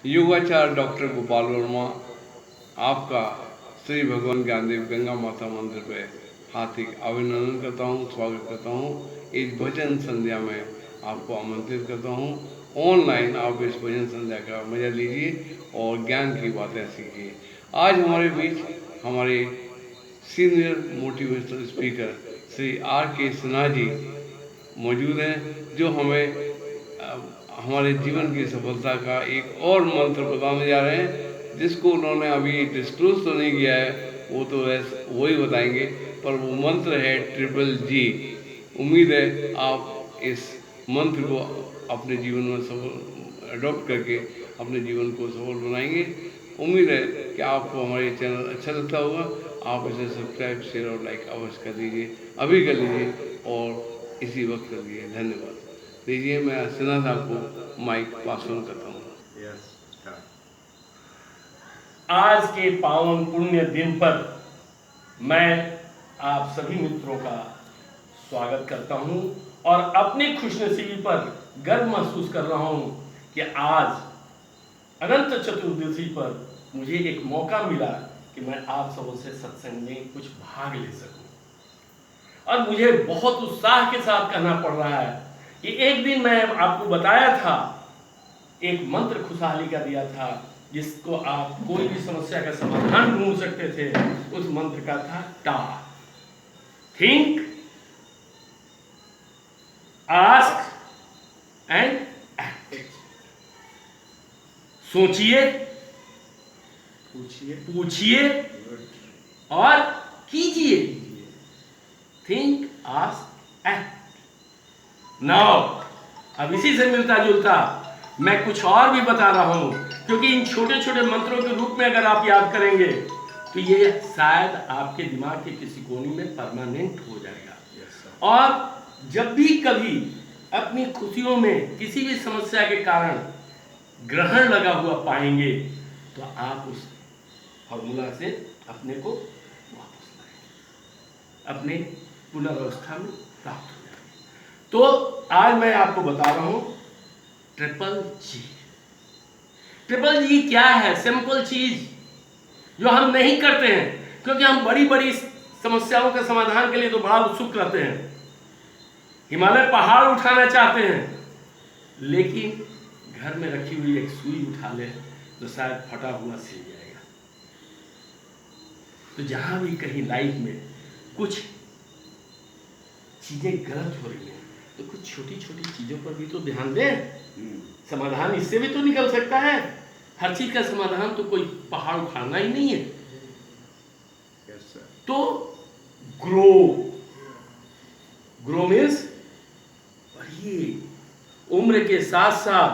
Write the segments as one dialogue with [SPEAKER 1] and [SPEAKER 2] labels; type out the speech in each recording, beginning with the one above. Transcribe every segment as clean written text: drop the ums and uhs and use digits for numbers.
[SPEAKER 1] योगाचार्य doctor Gopal Verma आपका श्री भगवान ज्ञानदेव गंगा माता मंदिर पे हार्दिक अभिनंदन करता हूँ, स्वागत करता हूँ। इस भजन संध्या में आपको आमंत्रित करता हूँ। ऑनलाइन आप इस भजन संध्या का मजा लीजिए और ज्ञान की बातें सीखिए। आज हमारे बीच हमारे senior motivational speaker Shri R.K. Sinha ji मौजूद हैं, जो हमें हमारे जीवन की सफलता का एक और मंत्र बताने जा रहे हैं, जिसको उन्होंने अभी डिस्क्लोज तो नहीं किया है, वो तो वही बताएंगे, पर वो मंत्र है GGG। उम्मीद है आप इस मंत्र को अपने जीवन में सफल अडॉप्ट करके अपने जीवन को सफल बनाएंगे। उम्मीद है कि आपको हमारे चैनल अच्छा लगता होगा। आप इसे सब्सक्राइब, शेयर और लाइक अवश्य कर दीजिए, अभी कर लीजिए और इसी वक्त कर दीजिए। धन्यवाद। दीजिए, मैं सिन्हा साहब को माइक पास ऑन करता हूँ।
[SPEAKER 2] आज के पावन पुण्य दिन पर मैं आप सभी मित्रों का स्वागत करता हूं और अपनी खुशनसीबी पर गर्व महसूस कर रहा हूं कि आज अनंत चतुर्दशी पर मुझे एक मौका मिला कि मैं आप सबों से सत्संग में कुछ भाग ले सकूं। और मुझे बहुत उत्साह के साथ कहना पड़ रहा है कि एक दिन मैं आपको बताया था, एक मंत्र खुशहाली का दिया था, जिसको आप कोई भी समस्या का समाधान ढूंढ सकते थे। उस मंत्र का था टा, थिंक, आस्क एंड एक्ट। सोचिए, पूछिए और कीजिए। Think, ask, act. नाउ अब इसी से मिलता जुलता मैं कुछ और भी बता रहा हूं, क्योंकि इन छोटे छोटे मंत्रों के रूप में अगर आप याद करेंगे तो ये शायद आपके दिमाग के किसी कोने में परमानेंट हो जाएगा। और जब भी कभी अपनी खुशियों में किसी भी समस्या के कारण ग्रहण लगा हुआ पाएंगे तो आप उस फॉर्मूला से अपने को वापस लाएंगे, अपने पुनर्वस्था में प्राप्त हो जाएंगे। तो आज मैं आपको बता रहा हूं GGG। GGG क्या है? सिंपल चीज जो हम नहीं करते हैं, क्योंकि हम बड़ी बड़ी समस्याओं के समाधान के लिए तो बड़ा उत्सुक रहते हैं, हिमालय पहाड़ उठाना चाहते हैं, लेकिन घर में रखी हुई एक सुई उठा ले तो शायद फटा हुआ सिल जाएगा। तो जहां भी कहीं लाइफ में कुछ चीजें गलत हो रही हैं तो कुछ छोटी छोटी चीजों पर भी तो ध्यान दें। समाधान इससे भी तो निकल सकता है। हर चीज का समाधान तो कोई पहाड़ उखाड़ना ही नहीं है। तो ग्रो मीन्स बढ़िए, उम्र के साथ साथ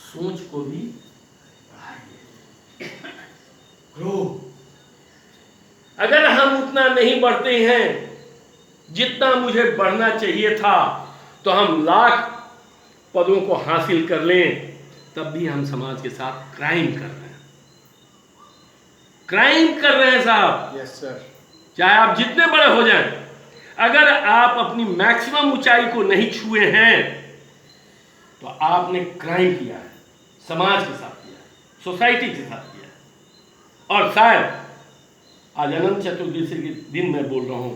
[SPEAKER 2] सोच को भी बढ़ाइए। ग्रो। अगर हम उतना नहीं बढ़ते हैं जितना मुझे बढ़ना चाहिए था, तो हम लाख पदों को हासिल कर लें, तब भी हम समाज के साथ क्राइम कर रहे हैं। क्राइम कर रहे हैं साहब।
[SPEAKER 3] Yes sir.
[SPEAKER 2] चाहे आप जितने बड़े हो जाएं, अगर आप अपनी मैक्सिमम ऊंचाई को नहीं छुए हैं तो आपने क्राइम किया है, समाज के साथ किया है, सोसाइटी के साथ किया है। और शायद आज अनंत चतुर्दशी के दिन मैं बोल रहा हूं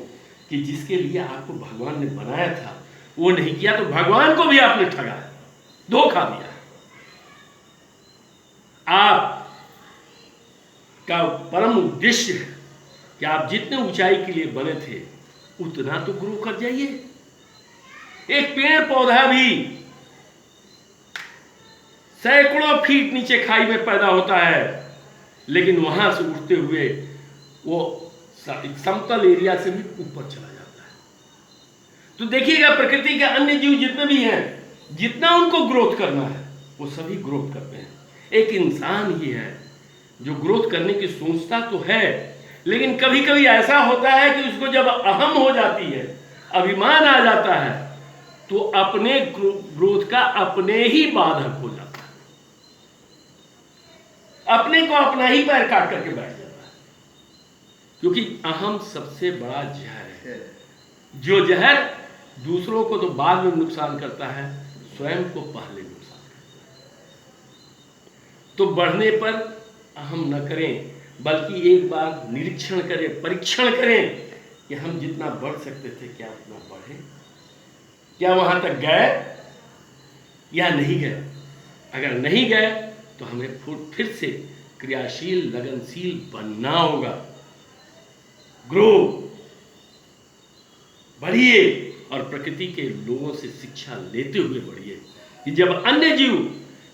[SPEAKER 2] कि जिसके लिए आपको भगवान ने बनाया था वो नहीं किया, तो भगवान को भी आपने ठगा है, धोखा दिया है। आप का परम उद्देश्य है कि आप जितने ऊंचाई के लिए बने थे उतना तो ग्रो कर जाइए। एक पेड़ पौधा भी सैकड़ों फीट नीचे खाई में पैदा होता है, लेकिन वहां से उठते हुए वो समतल एरिया से भी ऊपर चला जाता है। तो देखिएगा, प्रकृति के अन्य जीव जितने भी हैं, जितना उनको ग्रोथ करना है वो सभी ग्रोथ करते हैं। एक इंसान ही है जो ग्रोथ करने की सोचता तो है, लेकिन कभी कभी ऐसा होता है कि उसको जब अहम हो जाती है, अभिमान आ जाता है, तो अपने ग्रोथ का अपने ही बाधक हो जाता है, अपने को अपना ही पैर काट करके बैठ जाता है। क्योंकि अहम सबसे बड़ा जहर है, जो जहर दूसरों को तो बाद में नुकसान करता है, स्वयं को पहले नुकसान करता है। तो बढ़ने पर अहम न करें, बल्कि एक बार निरीक्षण करें, परीक्षण करें कि हम जितना बढ़ सकते थे क्या उतना बढ़े, क्या वहां तक गए या नहीं गए। अगर नहीं गए तो हमें फिर से क्रियाशील, लगनशील बनना होगा। ग्रो, बढ़िए और प्रकृति के लोगों से शिक्षा लेते हुए बढ़िए कि जब अन्य जीव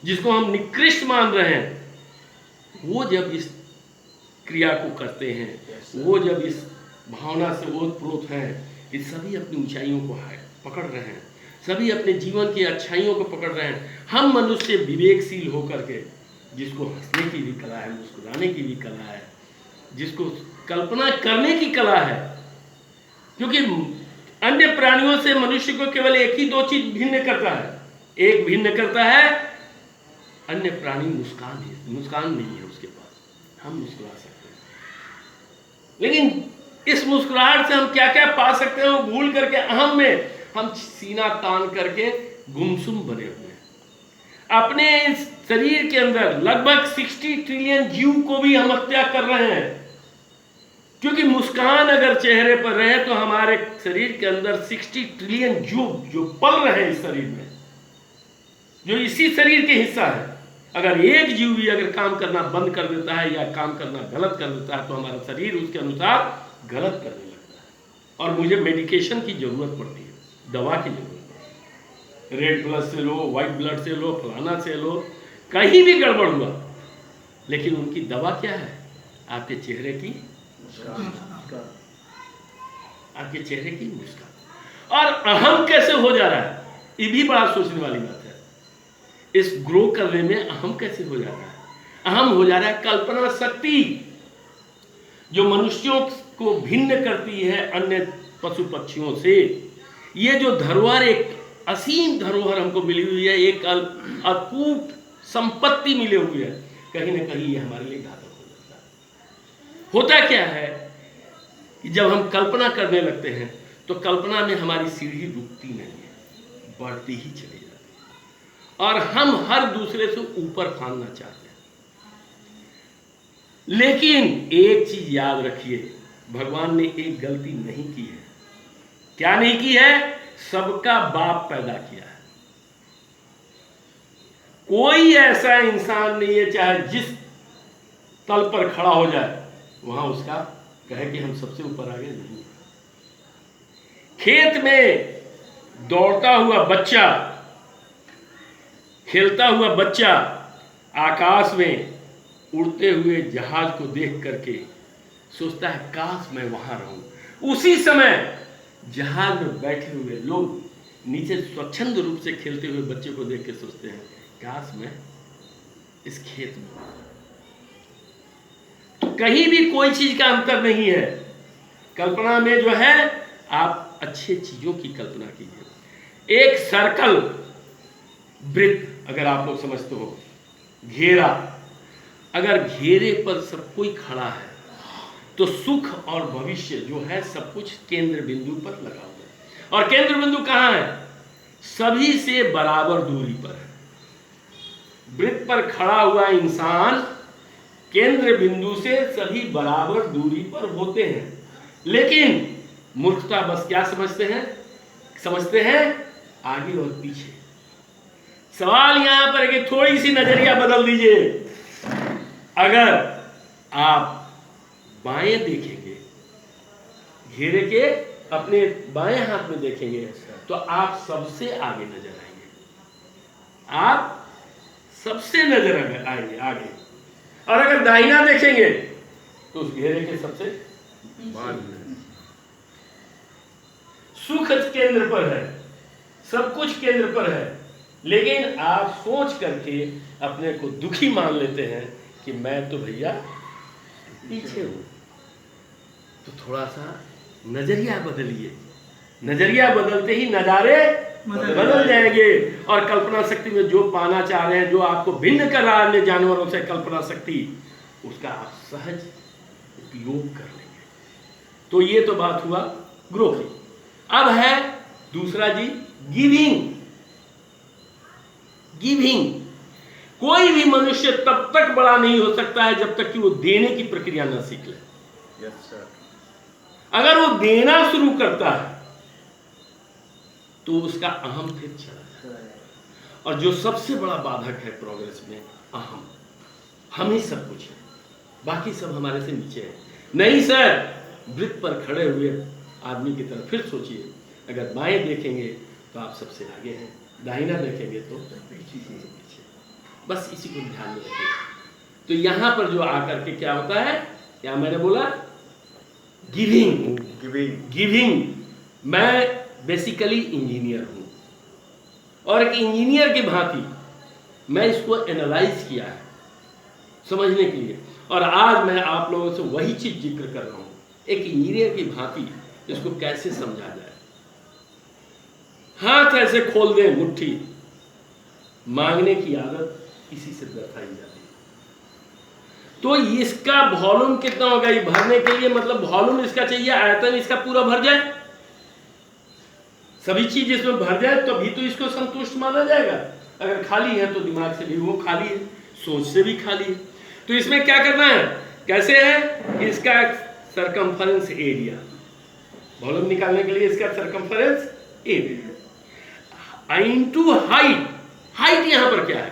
[SPEAKER 2] जिसको हम निकृष्ट मान रहे हैं वो जब इस क्रिया को करते हैं, वो जब इस भावना से ओतप्रोत हैं कि सभी अपनी ऊंचाइयों को पकड़ रहे हैं, सभी अपने जीवन की अच्छाइयों को पकड़ रहे हैं, हम मनुष्य विवेकशील होकर के जिसको हंसने की भी कला है, मुस्कुराने की भी कला है, जिसको कल्पना करने की कला है, क्योंकि अन्य प्राणियों से मनुष्य को केवल एक ही दो चीज भिन्न करता है। एक भिन्न करता है, अन्य प्राणी मुस्कान नहीं है उसके पास, हम मुस्कुरा सकते हैं। लेकिन इस मुस्कुराहट से हम क्या क्या पा सकते हैं वो भूल करके अहम में हम सीना तान करके गुमसुम बने हुए हैं। अपने इस शरीर के अंदर लगभग 60 ट्रिलियन जीव को भी हम हत्या कर रहे हैं, क्योंकि मुस्कान अगर चेहरे पर रहे तो हमारे शरीर के अंदर 60 ट्रिलियन जीव जो पल रहे हैं इस शरीर में, जो इसी शरीर के हिस्सा है, अगर एक जीव भी अगर काम करना बंद कर देता है या काम करना गलत कर देता है तो हमारा शरीर उसके अनुसार गलत करने लगता है और मुझे मेडिकेशन की जरूरत पड़ती है, दवा की जरूरत पड़ती है। रेड ब्लड से लो, व्हाइट ब्लड से लो, फलाना से लो, कहीं भी गड़बड़ हुआ, लेकिन उनकी दवा क्या है? आपके चेहरे की मुस्कान, आपके चेहरे की मुस्कान। और अहम कैसे हो जा रहा है, ये भी बड़ा सोचने वाली बात है। इस ग्रो करने में अहम कैसे हो जाता है? अहम हो जा रहा है कल्पना शक्ति, जो मनुष्यों को भिन्न करती है अन्य पशु पक्षियों से। ये जो धरोहर, एक असीम धरोहर हमको मिली हुई है, एक अकूट संपत्ति मिली हुई है, कहीं ना कहीं ये हमारे लिए घातक हो जाता है। होता क्या है कि जब हम कल्पना करने लगते हैं तो कल्पना में हमारी सीढ़ी रुकती नहीं है, बढ़ती ही चली जाती है और हम हर दूसरे से ऊपर फांदना चाहते हैं। लेकिन एक चीज याद रखिए, भगवान ने एक गलती नहीं की है। क्या नहीं की है? सबका बाप पैदा किया है। कोई ऐसा इंसान नहीं है चाहे जिस तल पर खड़ा हो जाए वहां उसका कहे कि हम सबसे ऊपर आ गए, नहीं। खेत में दौड़ता हुआ बच्चा, खेलता हुआ बच्चा आकाश में उड़ते हुए जहाज को देख करके सोचता है काश मैं वहां रहूं। उसी समय जहाज में बैठे हुए लोग नीचे स्वच्छंद रूप से खेलते हुए बच्चे को देख के सोचते हैं काश मैं इस खेत में। तो कहीं भी कोई चीज का अंतर नहीं है। कल्पना में जो है, आप अच्छे चीजों की कल्पना कीजिए। एक सर्कल, वृत्त, अगर आप लोग समझते हो, घेरा, अगर घेरे पर सब कोई खड़ा है तो सुख और भविष्य जो है सब कुछ केंद्र बिंदु पर लगा हुआ है। और केंद्र बिंदु कहां है? सभी से बराबर दूरी पर है। वृत्त पर खड़ा हुआ इंसान केंद्र बिंदु से सभी बराबर दूरी पर होते हैं, लेकिन मूर्खता बस क्या समझते हैं? समझते हैं आगे और पीछे। सवाल यहां पर है कि थोड़ी सी नजरिया बदल दीजिए। अगर आप बाएं देखेंगे, घेरे के अपने बाएं हाथ में देखेंगे तो आप सबसे आगे नजर आएंगे, आप सबसे नजर आएंगे आगे। और अगर दाहिना देखेंगे तो उस घेरे के सबसे बाद में। सुख केंद्र पर है, सब कुछ केंद्र पर है, लेकिन आप सोच करके अपने को दुखी मान लेते हैं कि मैं तो भैया पीछे हूं। तो थोड़ा सा नजरिया बदलिए। नजरिया बदलते ही नजारे बदल जाएंगे। और कल्पना शक्ति में जो पाना चाह रहे हैं, जो आपको भिन्न कर रहा है अन्य जानवरों से कल्पना शक्ति, उसका आप सहज उपयोग कर लेंगे। तो ये तो बात हुआ ग्रो की। अब है दूसरा जी, गिविंग। गिविंग, कोई भी मनुष्य तब तक बड़ा नहीं हो सकता है जब तक कि वो देने की प्रक्रिया न सीख ले।
[SPEAKER 3] Yes sir.
[SPEAKER 2] अगर वो देना शुरू करता है तो उसका अहम फिर चला जाता है। और जो सबसे बड़ा बाधक है प्रोग्रेस में, अहम। हम ही सब कुछ है, बाकी सब हमारे से नीचे है। नहीं सर, वृत्त पर खड़े हुए आदमी की तरफ फिर सोचिए, अगर बाएं देखेंगे तो आप सबसे आगे हैं, दाहिना देखेंगे तो पीछे। बस इसी को ध्यान में रखिए। तो यहां पर जो आकर के क्या होता है, क्या मैंने बोला, गिविंग। गिविंग। मैं बेसिकली इंजीनियर हूं और एक इंजीनियर की भांति मैं इसको एनालाइज किया है समझने के लिए, और आज मैं आप लोगों से वही चीज जिक्र कर रहा हूं, एक इंजीनियर की भांति इसको कैसे समझा जाए। हाथ ऐसे खोल दें मुट्ठी, मांगने की आदत इसी से दर्शाई जाती है। तो इसका वॉल्यूम कितना होगा, ये भरने के लिए मतलब वॉल्यूम इसका चाहिए, आयतन इसका पूरा भर जाए, सभी चीज इसमें भर जाए तभी तो इसको संतुष्ट माना जाएगा। अगर खाली है तो दिमाग से भी वो खाली है, सोच से भी खाली है। तो इसमें क्या करना है, कैसे है, इसका सरकमफरेंस एरिया, वॉल्यूम निकालने के लिए इसका circumference area into height. Height यहां पर क्या है,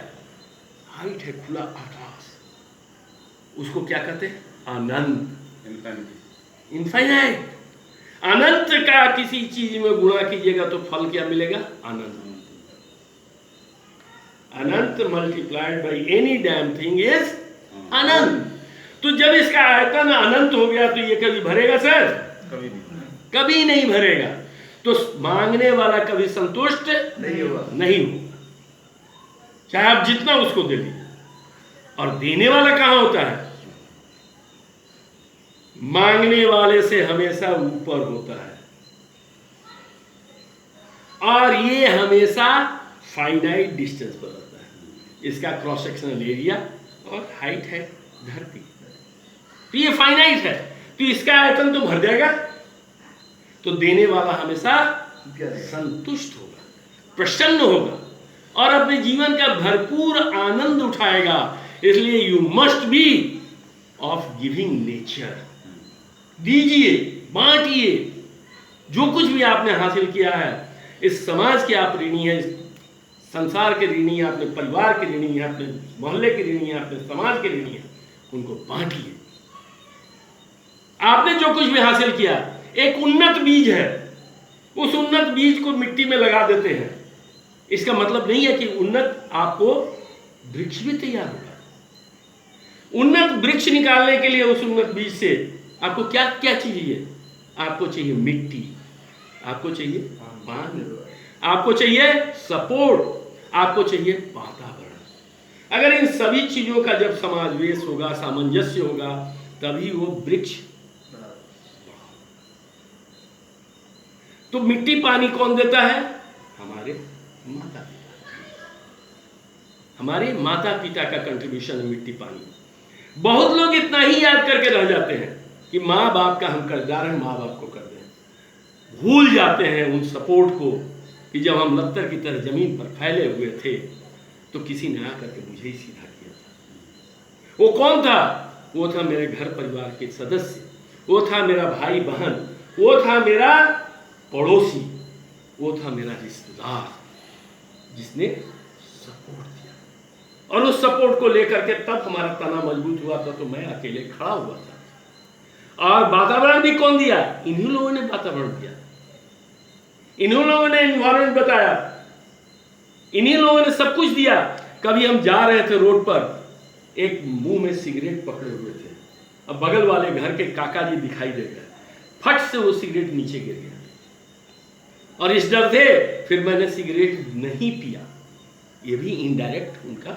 [SPEAKER 2] हाइट है खुला आकाश, उसको क्या कहते हैं, अनंत, इनफाइनाइट। अनंत का किसी चीज में गुणा कीजिएगा तो फल क्या मिलेगा, अनंत। अनंत multiplied by any damn thing is अनंत। तो जब इसका आयतन अनंत हो गया तो ये कभी भरेगा सर, कभी नहीं भरेगा। तो मांगने वाला कभी संतुष्ट नहीं होगा, चाहे आप जितना उसको दे दीजिए। और देने वाला कहां होता है, मांगने वाले से हमेशा ऊपर होता है, और ये हमेशा फाइनाइट डिस्टेंस पर होता है। इसका क्रॉस सेक्शनल एरिया और हाइट है धरती, तो ये फाइनाइट है, तो इसका आयतन तो भर जाएगा। तो देने वाला हमेशा संतुष्ट होगा, प्रसन्न होगा और अपने जीवन का भरपूर आनंद उठाएगा। इसलिए you must be of giving nature. दीजिए, बांटिए, जो कुछ भी आपने हासिल किया है, इस समाज के आप ऋणी हैं, इस संसार के ऋणी हैं, अपने परिवार के ऋणी हैं, अपने मोहल्ले के ऋणी हैं, अपने समाज के ऋणी हैं, उनको बांटिए। आपने जो कुछ भी हासिल किया एक उन्नत बीज है, उस उन्नत बीज को मिट्टी में लगा देते हैं, इसका मतलब नहीं है कि उन्नत आपको वृक्ष भी तैयार होगा। उन्नत वृक्ष निकालने के लिए उस उन्नत बीज से आपको क्या क्या चाहिए, आपको चाहिए मिट्टी, आपको चाहिए पानी, आपको चाहिए सपोर्ट, आपको चाहिए वातावरण। अगर इन सभी चीजों का जब समावेश होगा, सामंजस्य होगा, तभी वो वृक्ष। तो मिट्टी पानी कौन देता है, हमारे माता पिता। हमारे माता पिता का कंट्रीब्यूशन है मिट्टी पानी। बहुत लोग इतना ही याद करके रह जाते हैं कि माँ बाप का हम कर्जदार हैं, माँ बाप को कर दें। भूल जाते हैं उन सपोर्ट को कि जब हम लत्तर की तरह जमीन पर फैले हुए थे तो किसी ने आकर के मुझे ही सीधा किया था। वो कौन था, वो था मेरे घर परिवार के सदस्य, वो था मेरा भाई बहन, वो था मेरा पड़ोसी, वो था मेरा रिश्तेदार, जिसने सपोर्ट दिया। और उस सपोर्ट को लेकर के तब हमारा तना मजबूत हुआ था, तो मैं अकेले खड़ा हुआ था। और वातावरण भी कौन दिया, इन्हीं लोगों ने वातावरण दिया, इन्हीं लोगों ने एनवायरनमेंट बताया, इन्हीं लोगों ने सब कुछ दिया। कभी हम जा रहे थे रोड पर, एक मुंह में सिगरेट पकड़े हुए थे, अब बगल वाले घर के काका जी दिखाई दे गए, फट से वो सिगरेट नीचे गिर गया, और इस डर से फिर मैंने सिगरेट नहीं पिया। ये भी इनडायरेक्ट उनका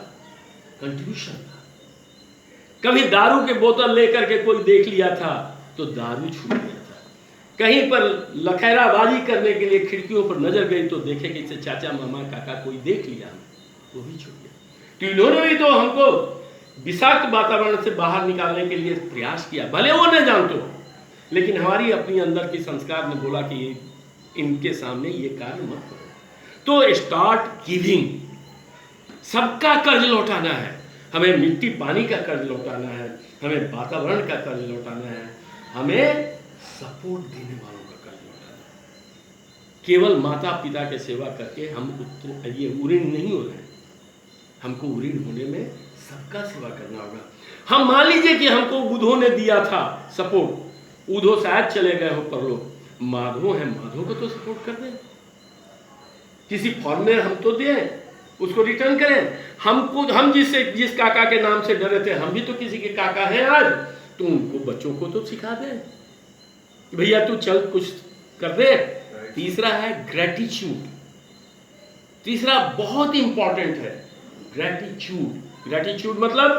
[SPEAKER 2] कंट्रीब्यूशन था। कभी दारू के बोतल लेकर के कोई देख लिया था तो दारू छूट गया था। कहीं पर लखैराबाजी करने के लिए खिड़कियों पर नजर गई तो देखे कि इसे चाचा मामा काका कोई देख लिया, वो भी छूट गया। तो इन्होंने भी तो हमको विषाक्त वातावरण से बाहर निकालने के लिए प्रयास किया, भले वो न जानते हो, लेकिन हमारी अपनी अंदर की संस्कार ने बोला कि इनके सामने ये कार्य मत करो। तो स्टार्ट गिविंग। सबका कर्ज लौटाना है, हमें मिट्टी पानी का कर्ज लौटाना है, हमें वातावरण का कर्ज लौटाना है, हमें सपोर्ट देने वालों का कर्ज लौटाना है। केवल माता पिता के सेवा करके हम ये ऋणी नहीं हो रहे हैं, हमको ऋणी होने में सबका सेवा करना होगा। हम मान लीजिए कि हमको बुधो ने दिया था सपोर्ट, उधो शायद चले गए हो परलोक, माधो है, माधो को तो सपोर्ट कर दें, किसी फॉर्म में हम तो दें, उसको रिटर्न करें। हम जिस काका के नाम से डरे थे, हम भी तो किसी के काका हैं आज, तो उनको बच्चों को तो सिखा दें कि भैया तू चल कुछ कर दे। तीसरा है ग्रेटिट्यूड, तीसरा बहुत इंपॉर्टेंट है ग्रेटिट्यूड। ग्रेटिट्यूड मतलब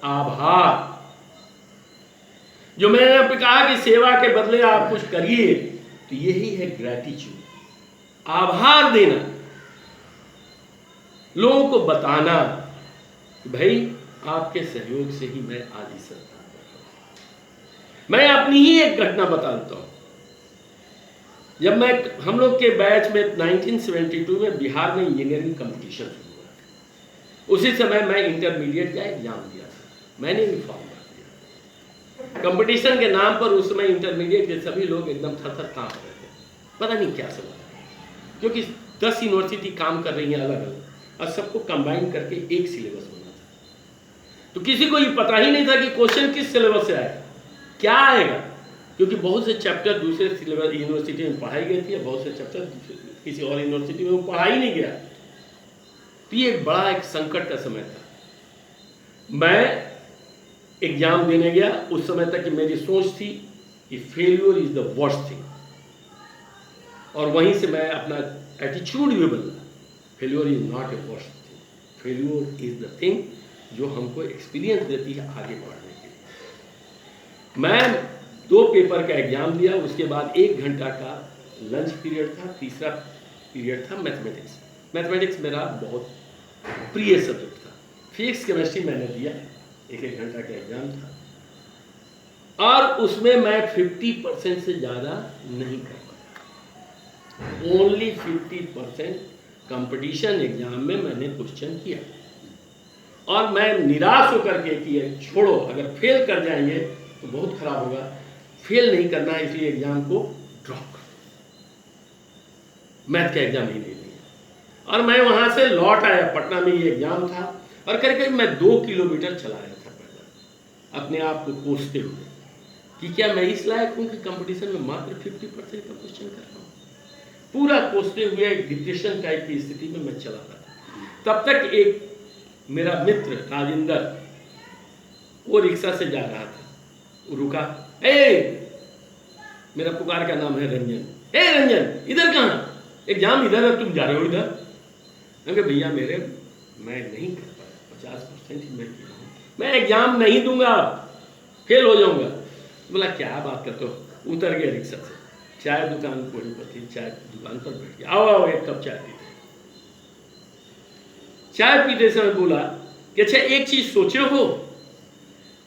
[SPEAKER 2] आभार। जो मैंने आपको कहा कि सेवा के बदले आप कुछ करिए, तो यही है ग्रेटिट्यूड, आभार देना, लोगों को बताना कि भाई आपके सहयोग से ही मैं आज इस स्थान पर हूं। मैं अपनी ही एक घटना बता देता हूं। जब हम लोग के बैच में 1972 में बिहार में इंजीनियरिंग कंपटीशन शुरू हुआ, उसी समय मैं इंटरमीडिएट का एग्जाम दिया था, मैंने भी फॉर्म भर दिया। कंपटीशन के नाम पर उस समय इंटरमीडिएट के सभी लोग एकदम थर-थर कांप रहे थे, पता नहीं क्या सब, क्योंकि 10 यूनिवर्सिटी काम कर रही हैं अलग अलग, और सबको कंबाइन करके एक सिलेबस होना था। तो किसी को ये पता ही नहीं था कि क्वेश्चन किस सिलेबस से आएगा, क्या आएगा, क्योंकि बहुत से चैप्टर दूसरे सिलेबस यूनिवर्सिटी में पढ़ाई गई थी, बहुत से चैप्टर किसी और यूनिवर्सिटी में वो पढ़ाई नहीं गया। तो ये बड़ा एक संकट का समय था। मैं एग्जाम देने गया, उस समय तक कि मेरी सोच थी कि failure is the worst thing, और वहीं से मैं अपना एटीट्यूड भी बदला। Failure is not a worst thing, failure is the thing जो हमको एक्सपीरियंस देती है आगे बढ़ने के लिए। मैं 2 पेपर का एग्जाम दिया, उसके बाद 1 घंटा का लंच पीरियड था, तीसरा पीरियड था मैथमेटिक्स। मैथमेटिक्स मेरा बहुत प्रिय सब्जेक्ट था। फिजिक्स केमिस्ट्री मैंने दिया, 1 घंटा का एग्जाम था, और उसमें मैं 50% से ज़्यादा नहीं कर पाया। ओनली 50% कंपटीशन एग्जाम में मैंने क्वेश्चन किया, और मैं निराश होकर के कि छोड़ो, अगर फेल कर जाएंगे तो बहुत खराब होगा, फेल नहीं करना है, इसलिए एग्जाम को ड्रॉप कर, मैथ का एग्जाम ही नहीं दिया। और मैं वहां से लौट आया, पटना में ये एग्जाम था, और करीब करीब मैं 2 किलोमीटर चलाया था पैदल, अपने आप को कोसते हुए कि क्या मैं इस लायक हूं कि कंपटीशन में मात्र 50% का क्वेश्चन कर रहा हूं। पूरा कोसते हुए एक डिप्रेशन टाइप की स्थिति में मैं चला रहा था। तब तक एक मेरा मित्र राजेंद्र, वो रिक्शा से जा रहा था, वो रुका, मेरा पुकार का नाम है रंजन, रंजन इधर कहाँ, एग्जाम इधर है, तुम जा रहे हो इधर। मैं भैया मैं नहीं कर पाया, 50% ही मैं किया हूँ, मैं एग्जाम नहीं दूंगा, फेल हो जाऊंगा। बोला क्या बात करते हो, उतर गया रिक्शा से, चाय दुकान वहीं पर थी, चाय दुकान पर बैठ गया, आओ एक कप चाय पीते। चाय पीते समय बोला कि अच्छा एक चीज सोचे हो,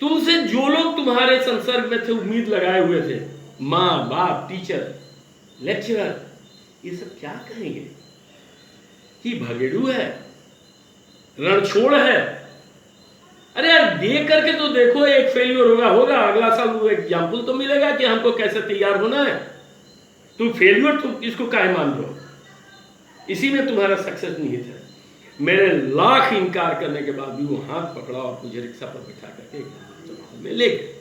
[SPEAKER 2] तुमसे जो लोग तुम्हारे संसर्ग में थे, उम्मीद लगाए हुए थे, माँ बाप, टीचर, लेक्चरर, ये सब क्या कहेंगे कि भगेड़ू है, रणछोड़ है। अरे यार दे करके तो देखो, एक फेल्यूर होगा, अगला साल वो एग्जाम्पल तो मिलेगा कि हमको कैसे तैयार होना है। तुम फेल्यूर तुम इसको काहे मान लो, इसी में तुम्हारा सक्सेस निहित है। मेरे लाख इनकार करने के बाद भी वो हाथ पकड़ा और मुझे रिक्शा पर बिठा करके में ले गए,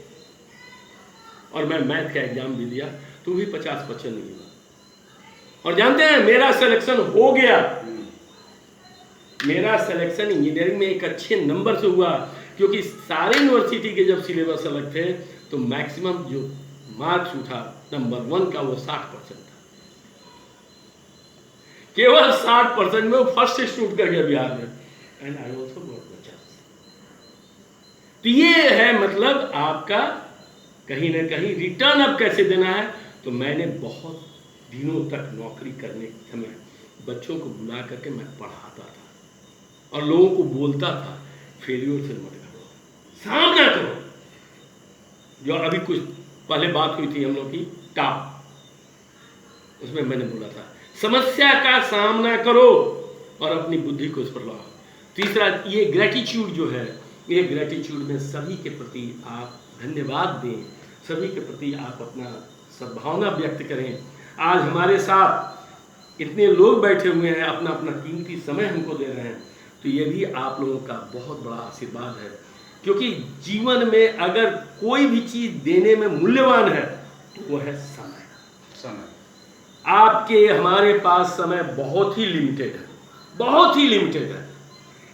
[SPEAKER 2] और मैं मैथ का एग्जाम भी दिया, तो भी 50% नहीं हुआ। और जानते हैं मेरा सिलेक्शन हो गया, मेरा सिलेक्शन इंजीनियरिंग में एक अच्छे नंबर से हुआ, क्योंकि सारे यूनिवर्सिटी के जब सिलेबस अलग थे तो मैक्सिमम जो मार्क्स उठा नंबर 1 का वो 60% था, केवल 60% में वो फर्स्ट स्टूडेंट कर गया बिहार में, and I also got the chance. तो ये है मतलब आपका कहीं ना कहीं रिटर्न अब कैसे देना है। तो मैंने बहुत दिनों तक नौकरी करने के समय बच्चों को बुला करके मैं पढ़ाता था और लोगों को बोलता था फेलियर से मत करो, सामना करो। जो अभी कुछ पहले बात हुई थी हम लोग की टॉप, उसमें मैंने बोला था समस्या का सामना करो और अपनी बुद्धि को उस पर लगाओ। तीसरा, ये ग्रेटिट्यूड जो है, ये ग्रेटिट्यूड में सभी के प्रति आप धन्यवाद दें, सभी के प्रति आप अपना सद्भावना व्यक्त करें। आज हमारे साथ इतने लोग बैठे हुए हैं, अपना अपना कीमती समय हमको दे रहे हैं, तो ये भी आप लोगों का बहुत बड़ा आशीर्वाद है। क्योंकि जीवन में अगर कोई भी चीज़ देने में मूल्यवान है तो वो है समय। आपके हमारे पास समय बहुत ही लिमिटेड है, बहुत ही लिमिटेड है।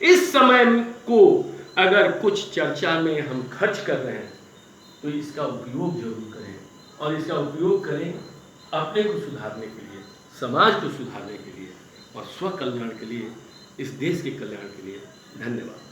[SPEAKER 2] इस समय को अगर कुछ चर्चा में हम खर्च कर रहे हैं तो इसका उपयोग जरूर करें, और इसका उपयोग करें अपने को सुधारने के लिए, समाज को सुधारने के लिए और स्व कल्याण के लिए, इस देश के कल्याण के लिए। धन्यवाद।